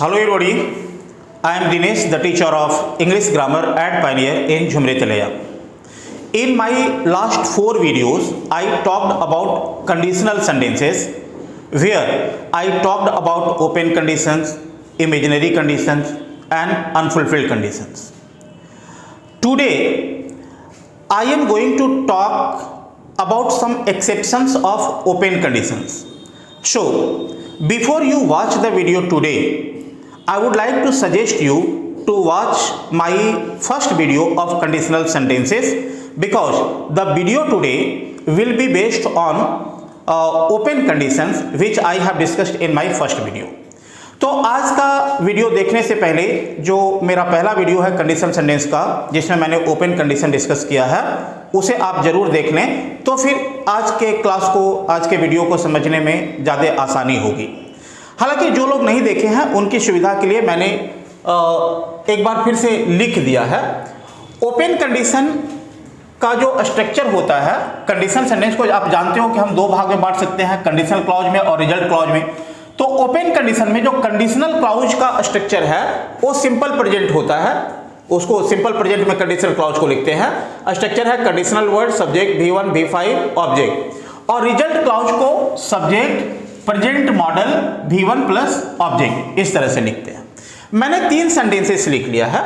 Hello everybody, I am Dinesh, the teacher of English Grammar at Pioneer in Jhumre Talaya. In my last 4 videos, I talked about conditional sentences where I talked about open conditions, imaginary conditions and unfulfilled conditions. Today, I am going to talk about some exceptions of open conditions. So, before you watch the video today, I would like to suggest you to watch my first video of conditional sentences because the video today will be based on open conditions which I have discussed in my first video. तो आज का video देखने से पहले जो मेरा पहला video है कंडीशनल सेंटेंस का जिसमें मैंने ओपन कंडीशन डिस्कस किया है उसे आप जरूर देख लें, तो फिर आज के क्लास को आज के वीडियो को समझने में ज़्यादा आसानी होगी। हालांकि जो लोग नहीं देखे हैं उनकी सुविधा के लिए मैंने एक बार फिर से लिख दिया है। ओपन कंडीशन का जो स्ट्रक्चर होता है, कंडीशनल सेंटेंस को आप जानते हो कि हम 2 भाग में बांट सकते हैं, कंडीशनल क्लॉज में और रिजल्ट क्लॉज में। तो ओपन कंडीशन में जो कंडीशनल क्लॉज का स्ट्रक्चर है वो सिंपल प्रेजेंट होता है, उसको सिंपल प्रेजेंट में कंडीशनल क्लॉज को लिखते हैं। स्ट्रक्चर है conditional word, subject, V1 V5 object, और रिजल्ट क्लॉज को subject, present model, V1 plus object, इस तरह से लिखते हैं। मैंने 3 सेंटेंसेस लिख लिया है।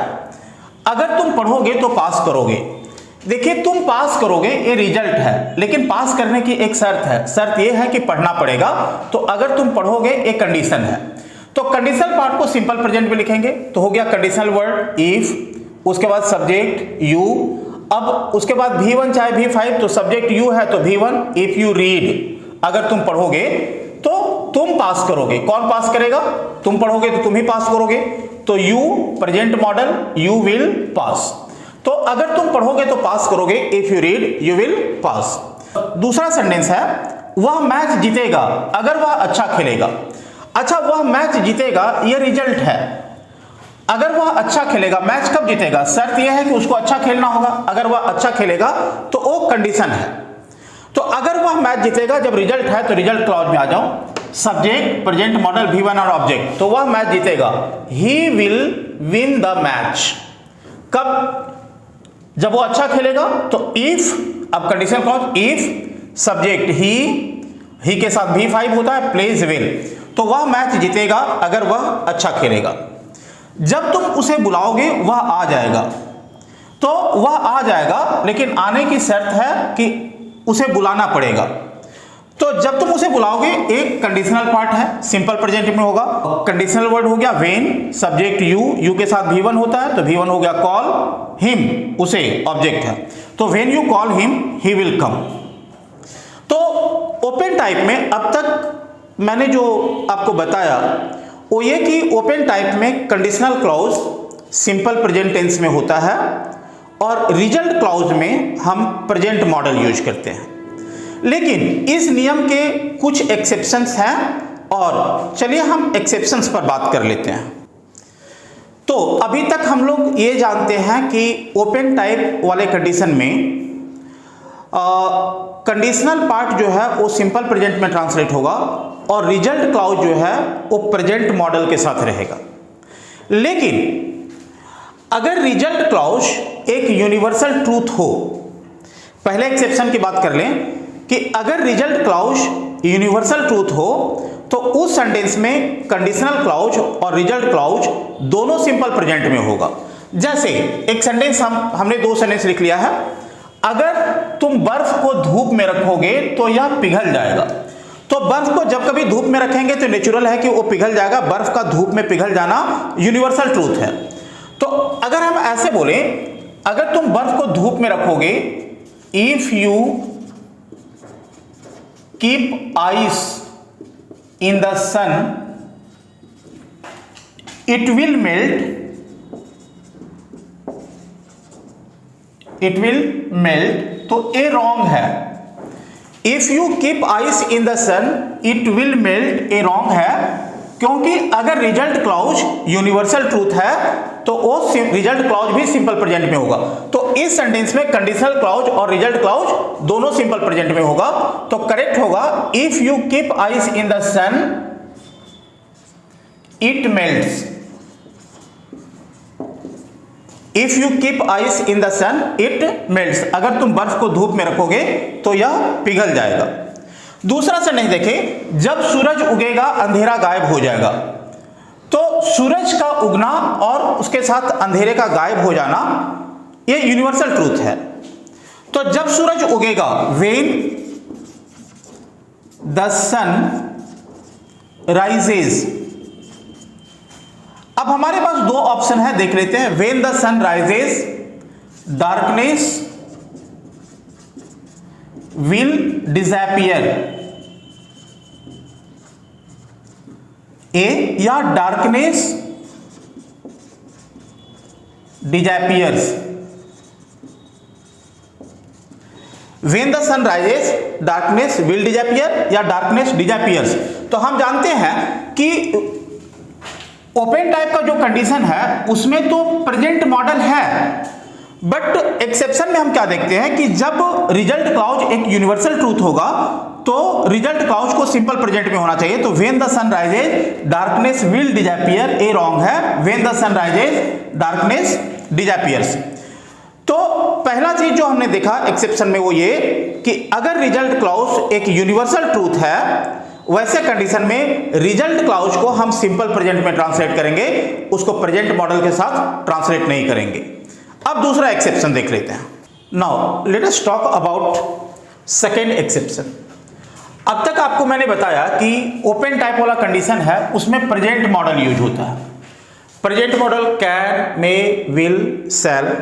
अगर तुम पढ़ोगे तो पास करोगे। देखिए, तुम पास करोगे ये रिजल्ट है, लेकिन पास करने की एक शर्त है। शर्त ये है कि पढ़ना पड़ेगा। तो अगर तुम पढ़ोगे एक कंडीशन है, तो कंडीशनल पार्ट को सिंपल प्रेजेंट में लिखेंगे। तो हो गया कंडीशनल वर्ड इफ, उसके बाद सब्जेक्ट यू, अब उसके बाद V1 चाहे V5, तो सब्जेक्ट यू है तो V1 इफ यू रीड। अगर तुम पढ़ोगे तो तुम पास करोगे। कौन पास करेगा? तुम पढ़ोगे तो तुम ही पास करोगे। तो you present model, you will pass. तो अगर तुम पढ़ोगे तो पास करोगे, if you read you will pass. दूसरा सेंटेंस है वह मैच जीतेगा अगर वह अच्छा खेलेगा। अच्छा, वह मैच जीतेगा यह रिजल्ट है। अगर वह अच्छा खेलेगा, मैच कब जीतेगा? शर्त यह है कि उसको अच्छा खेलना होगा। अगर वह अच्छा खेलेगा तो वो कंडीशन है। तो अगर वह मैच जीतेगा, जब रिजल्ट है तो रिजल्ट क्लॉज में आ जाओ। सब्जेक्ट, प्रेजेंट मॉडल, V1 और ऑब्जेक्ट, तो वह मैच जीतेगा। He will win the match. कब? जब वो अच्छा खेलेगा। तो इफ, अब कंडीशन क्लॉज इफ सब्जेक्ट ही के साथ V5 होता है, प्लेज विल, तो वह मैच जीतेगा अगर वह अच्छा खेलेगा। जब तुम उसे बुलाओगे वह आ जाएगा। तो वह आ जाएगा, लेकिन आने की शर्त है कि उसे बुलाना पड़ेगा। तो जब तुम उसे बुलाओगे, एक कंडीशनल पार्ट है, सिंपल प्रेजेंट में होगा। कंडीशनल वर्ड हो गया व्हेन, सब्जेक्ट यू के साथ V1 होता है, तो V1 हो गया कॉल हिम, उसे ऑब्जेक्ट है। तो when you call him he will come. तो ओपन टाइप में अब तक मैंने जो आपको बताया वो ये कि ओपन टाइप में conditional clause simple present tense में होता है और रिजल्ट क्लॉज में हम प्रेजेंट मॉडल यूज करते हैं। लेकिन इस नियम के कुछ एक्सेप्शंस हैं और चलिए हम एक्सेप्शंस पर बात कर लेते हैं। तो अभी तक हम लोग ये जानते हैं कि ओपन टाइप वाले कंडीशन में कंडीशनल पार्ट जो है वो सिंपल प्रेजेंट में ट्रांसलेट होगा और रिजल्ट क्लॉज जो है वो प्रेजेंट मॉडल के साथ रहेगा। लेकिन अगर रिजल्ट क्लॉज एक यूनिवर्सल ट्रूथ हो, पहले एक्सेप्शन की बात कर लें कि अगर रिजल्ट क्लॉज यूनिवर्सल ट्रूथ हो तो उस सेंटेंस में कंडीशनल क्लॉज और रिजल्ट क्लॉज दोनों सिंपल प्रेजेंट में होगा। जैसे एक सेंटेंस हमने 2 सेंटेंस लिख लिया है। अगर तुम बर्फ को धूप में रखोगे तो यह पिघल जाएगा। तो बर्फ को जब कभी धूप में रखेंगे तो नेचुरल है कि वो पिघल जाएगा। बर्फ का धूप में पिघल जाना यूनिवर्सल ट्रूथ है। तो अगर हम ऐसे बोले, अगर तुम बर्फ को धूप में रखोगे, if you keep ice in the sun it will melt, तो ए रॉन्ग है। If you keep ice in the sun it will melt, ए रॉन्ग है, क्योंकि अगर रिजल्ट क्लॉज यूनिवर्सल ट्रूथ है तो वो रिजल्ट क्लॉज भी सिंपल प्रेजेंट में होगा। तो इस सेंटेंस में कंडीशनल क्लॉज और रिजल्ट क्लॉज दोनों सिंपल प्रेजेंट में होगा। तो करेक्ट होगा if you keep ice in the sun it melts. If you keep ice in the sun it melts, अगर तुम बर्फ को धूप में रखोगे तो यह पिघल जाएगा। दूसरा सेंटेंस देखें, जब सूरज उगेगा अंधेरा गायब हो जाएगा। तो सूरज का उगना और उसके साथ अंधेरे का गायब हो जाना यह यूनिवर्सल ट्रूथ है। तो जब सूरज उगेगा, व्हेन द सन राइजेस। अब हमारे पास दो ऑप्शन है, देख लेते हैं। When the sun rises darkness will disappear, A, या darkness disappears. When the sun rises darkness will disappear या डार्कनेस डिसअपियर्स। तो हम जानते हैं कि ओपन टाइप का जो कंडीशन है उसमें तो प्रेजेंट मॉडल है, बट एक्सेप्शन में हम क्या देखते हैं कि जब रिजल्ट क्लॉज एक यूनिवर्सल ट्रूथ होगा तो रिजल्ट क्लॉज को सिंपल प्रेजेंट में होना चाहिए। तो when the sun rises darkness will disappear, A wrong है। When the sun rises darkness disappears. तो पहला चीज जो हमने देखा एक्सेप्शन में वो ये कि अगर रिजल्ट क्लॉज एक यूनिवर्सल ट्रूथ है, वैसे कंडीशन में रिजल्ट क्लॉज को हम सिंपल प्रेजेंट में ट्रांसलेट करेंगे, उसको प्रेजेंट मॉडल के साथ ट्रांसलेट नहीं करेंगे। अब दूसरा एक्सेप्शन देख लेते हैं। Now let us talk about second exception. अब तक आपको मैंने बताया कि ओपन टाइप वाला कंडीशन है उसमें प्रेजेंट मॉडल यूज होता है। Present model can, may, will, shall.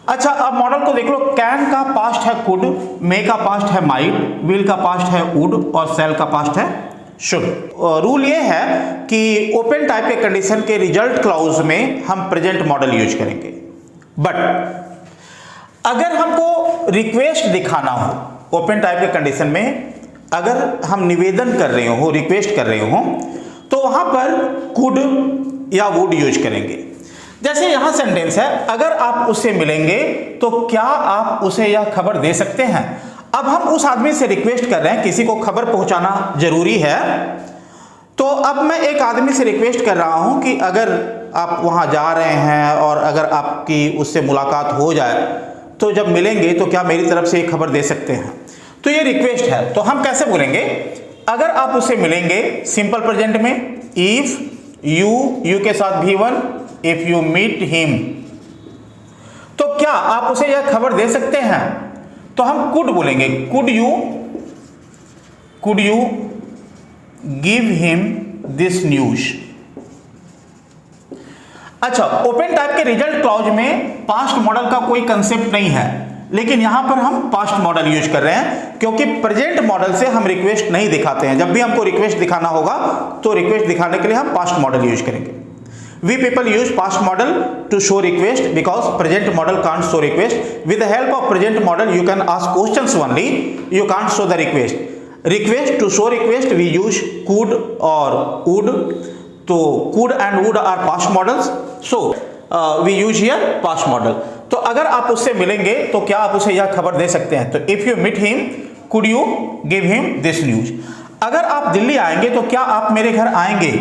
अच्छा, अब मॉडल को देख लो। कैन का पास्ट है कुड, मे का पास्ट है माइट, विल का पास्ट है वुड और शैल का पास्ट है शुड। रूल ये है कि ओपन टाइप के कंडीशन के रिजल्ट क्लॉज में हम प्रेजेंट मॉडल यूज करेंगे। बट अगर हमको रिक्वेस्ट दिखाना हो ओपन टाइप के कंडीशन में, अगर हम निवेदन कर रहे हो, रिक्वेस्ट कर रहे हो, तो वहां पर कुड या वुड यूज करेंगे। जैसे यहां सेंटेंस है, अगर आप उससे मिलेंगे तो क्या आप उसे यह खबर दे सकते हैं। अब हम उस आदमी से रिक्वेस्ट कर रहे हैं, किसी को खबर पहुंचाना जरूरी है। तो अब मैं एक आदमी से रिक्वेस्ट कर रहा हूं कि अगर आप वहां जा रहे हैं और अगर आपकी उससे मुलाकात हो जाए तो जब मिलेंगे तो क्या मेरी तरफ से ये खबर दे सकते हैं। तो ये रिक्वेस्ट है। तो हम कैसे बोलेंगे, अगर आप उससे मिलेंगे सिंपल प्रेजेंट में, इफ यू के साथ V1, if you meet him, तो क्या आप उसे यह खबर दे सकते हैं। तो हम कुड बोलेंगे, could you give him this news. अच्छा, ओपन टाइप के रिजल्ट क्लॉज में पास्ट मॉडल का कोई कंसेप्ट नहीं है, लेकिन यहां पर हम पास्ट मॉडल यूज कर रहे हैं क्योंकि प्रेजेंट मॉडल से हम रिक्वेस्ट नहीं दिखाते हैं। जब भी हमको रिक्वेस्ट दिखाना होगा तो रिक्वेस्ट दिखाने के लिए हम पास्ट मॉडल यूज करेंगे। We people use past model to show request because present model can't show request. With the help of present model, you can ask questions only. You can't show the request. Request to show request, we use could or would. So could and would are past models. So we use here past model. तो अगर आप उससे मिलेंगे तो क्या आप उसे यह खबर दे सकते हैं। तो if you meet him, could you give him this news? अगर आप दिल्ली आएंगे तो क्या आप मेरे घर आएंगे।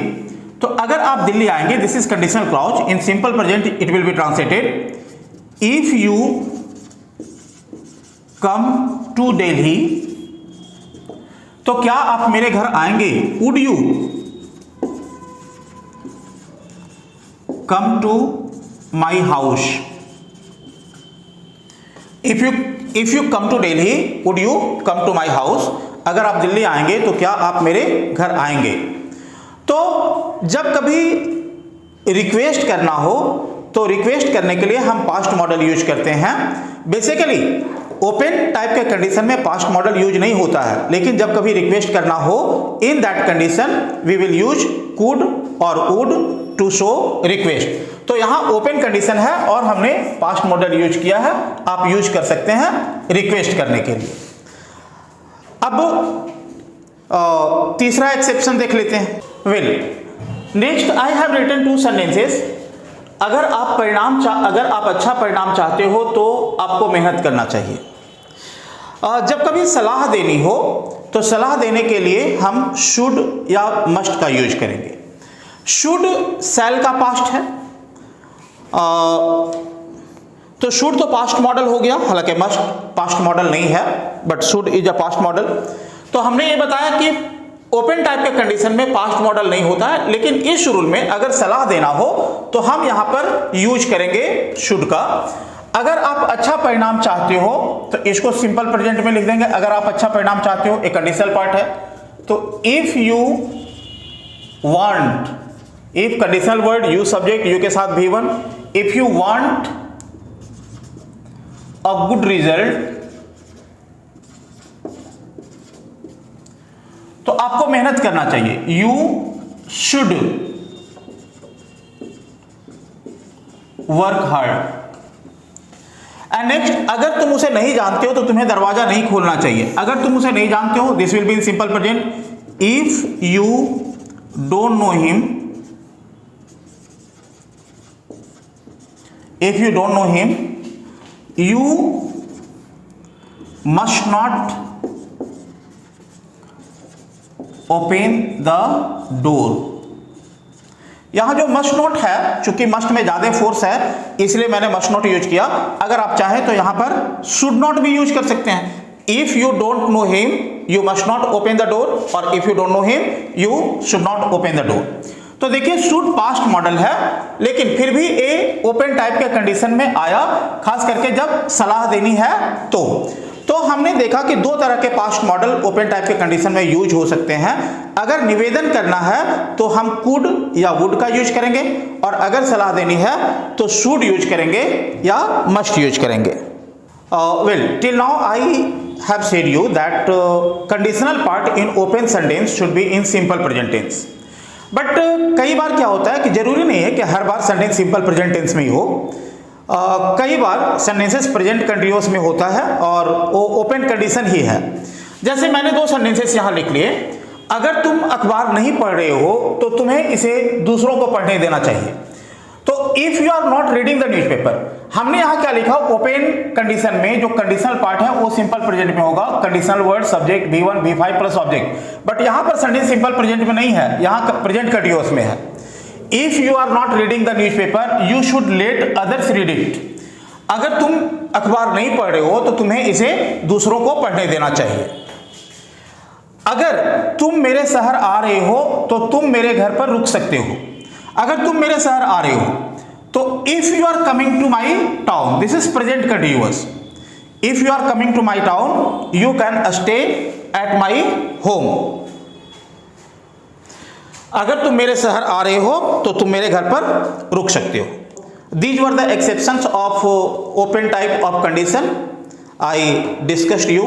तो अगर आप दिल्ली आएंगे, this is conditional clause. In simple present it will be translated, if you come to Delhi, तो क्या आप मेरे घर आएंगे। Would you come to my house, if you come to Delhi would you come to my house. अगर आप दिल्ली आएंगे तो क्या आप मेरे घर आएंगे। तो जब कभी रिक्वेस्ट करना हो तो रिक्वेस्ट करने के लिए हम पास्ट मॉडल यूज करते हैं। बेसिकली ओपन टाइप के कंडीशन में पास्ट मॉडल यूज नहीं होता है, लेकिन जब कभी रिक्वेस्ट करना हो in that condition we will use could और वुड टू शो रिक्वेस्ट। तो यहां ओपन कंडीशन है और हमने पास्ट मॉडल यूज किया है, आप यूज कर सकते हैं रिक्वेस्ट करने के लिए। अब तीसरा एक्सेप्शन देख लेते हैं। Well, next I have written 2 sentences. अगर आप अच्छा परिणाम चाहते हो तो आपको मेहनत करना चाहिए। जब कभी सलाह देनी हो तो सलाह देने के लिए हम शुड या मस्ट का यूज करेंगे। शुड शैल का पास्ट है, तो शुड तो पास्ट मॉडल हो गया, हालांकि मस्ट पास्ट मॉडल नहीं है, but should is a past model. तो हमने ये बताया कि ओपन टाइप के कंडीशन में पास्ट मॉडल नहीं होता है, लेकिन इस रूल में अगर सलाह देना हो तो हम यहां पर यूज करेंगे शुड का। अगर आप अच्छा परिणाम चाहते हो तो इसको सिंपल प्रेजेंट में लिख देंगे। अगर आप अच्छा परिणाम चाहते हो, एक कंडीशनल पार्ट है, तो if you want, if conditional word you subject, you के साथ V1, if you want a good result, तो आपको मेहनत करना चाहिए, you should work hard. And next, अगर तुम उसे नहीं जानते हो तो तुम्हें दरवाजा नहीं खोलना चाहिए। अगर तुम उसे नहीं जानते हो, this will be in simple present, if you don't know him, if you don't know him, you must not open the door. यहां जो मस्ट नॉट है, चूंकि मस्ट में ज्यादा फोर्स है इसलिए मैंने मस्ट नॉट यूज किया। अगर आप चाहें तो यहां पर शुड नॉट भी यूज कर सकते हैं। If you don't know him you must not open the door, और if you don't know him you should not open the door. तो देखिए शुड पास्ट मॉडल है, लेकिन फिर भी ए ओपन टाइप के कंडीशन में आया, खास करके जब सलाह देनी है तो हमने देखा कि दो तरह के पास्ट मॉडल ओपन टाइप के कंडीशन में यूज हो सकते हैं। अगर निवेदन करना है तो हम कुड या वुड का यूज करेंगे, और अगर सलाह देनी है तो शुड यूज करेंगे या मस्ट यूज करेंगे। Well, till now I have said you that conditional part in open sentence should be in simple present tense. But कई बार क्या होता है कि जरूरी नहीं है कि हर बार सेंटेंस सिंपल प्रेजेंट टेंस में ही हो। कई बार सेंटेंसेस प्रेजेंट कंटिन्यूअस में होता है और वो ओपन कंडीशन ही है। जैसे मैंने दो सेंटेंसेस यहां लिख लिए, अगर तुम अखबार नहीं पढ़ रहे हो तो तुम्हें इसे दूसरों को पढ़ने देना चाहिए। तो if you are not reading the newspaper, हमने यहां क्या लिखा, ओपन कंडीशन में जो कंडीशनल पार्ट है वो सिंपल प्रेजेंट में होगा, conditional word subject V1 V5 plus object. But यहां पर सेंटेंस सिंपल प्रेजेंट में नहीं है, यहां प्रेजेंट कंटिन्यूअस में है। If you are not reading the newspaper, you should let others read it. अगर तुम अखबार नहीं पढ़ रहे हो तो तुम्हें इसे दूसरों को पढ़ने देना चाहिए। अगर तुम मेरे शहर आ रहे हो तो तुम मेरे घर पर रुक सकते हो। अगर तुम मेरे शहर आ रहे हो तो if you are coming to my town, this is present continuous. If you are coming to my town, you can stay at my home. अगर तुम मेरे शहर आ रहे हो तो तुम मेरे घर पर रुक सकते हो। These were the exceptions of open type of condition I discussed you.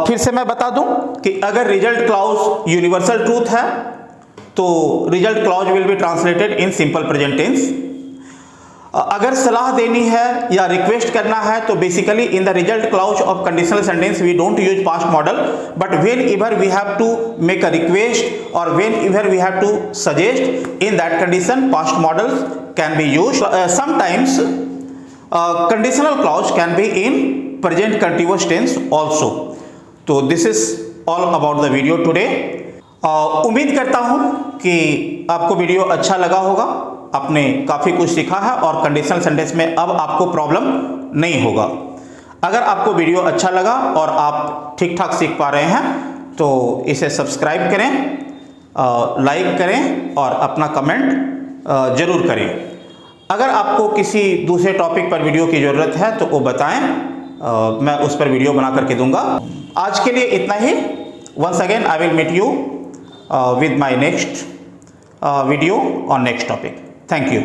फिर से मैं बता दूं कि अगर रिजल्ट क्लॉज यूनिवर्सल ट्रूथ है तो result clause will be translated in simple present tense. अगर सलाह देनी है या रिक्वेस्ट करना है तो basically in the result clause of conditional sentence we don't use past model, but whenever we have to make a request और whenever we have to suggest, in that condition past models can be used. Sometimes conditional clause can be in present continuous tense also. तो this is all about the video today. उम्मीद करता हूं कि आपको video अच्छा लगा होगा, आपने काफ़ी कुछ सीखा है और कंडीशनल सेंटेंस में अब आपको प्रॉब्लम नहीं होगा। अगर आपको वीडियो अच्छा लगा और आप ठीक ठाक सीख पा रहे हैं तो इसे सब्सक्राइब करें, लाइक करें और अपना कमेंट ज़रूर करें। अगर आपको किसी दूसरे टॉपिक पर वीडियो की ज़रूरत है तो वो बताएं, मैं उस पर वीडियो बना करके दूंगा। आज के लिए इतना ही। Once again I will meet you with my next video on next topic. Thank you.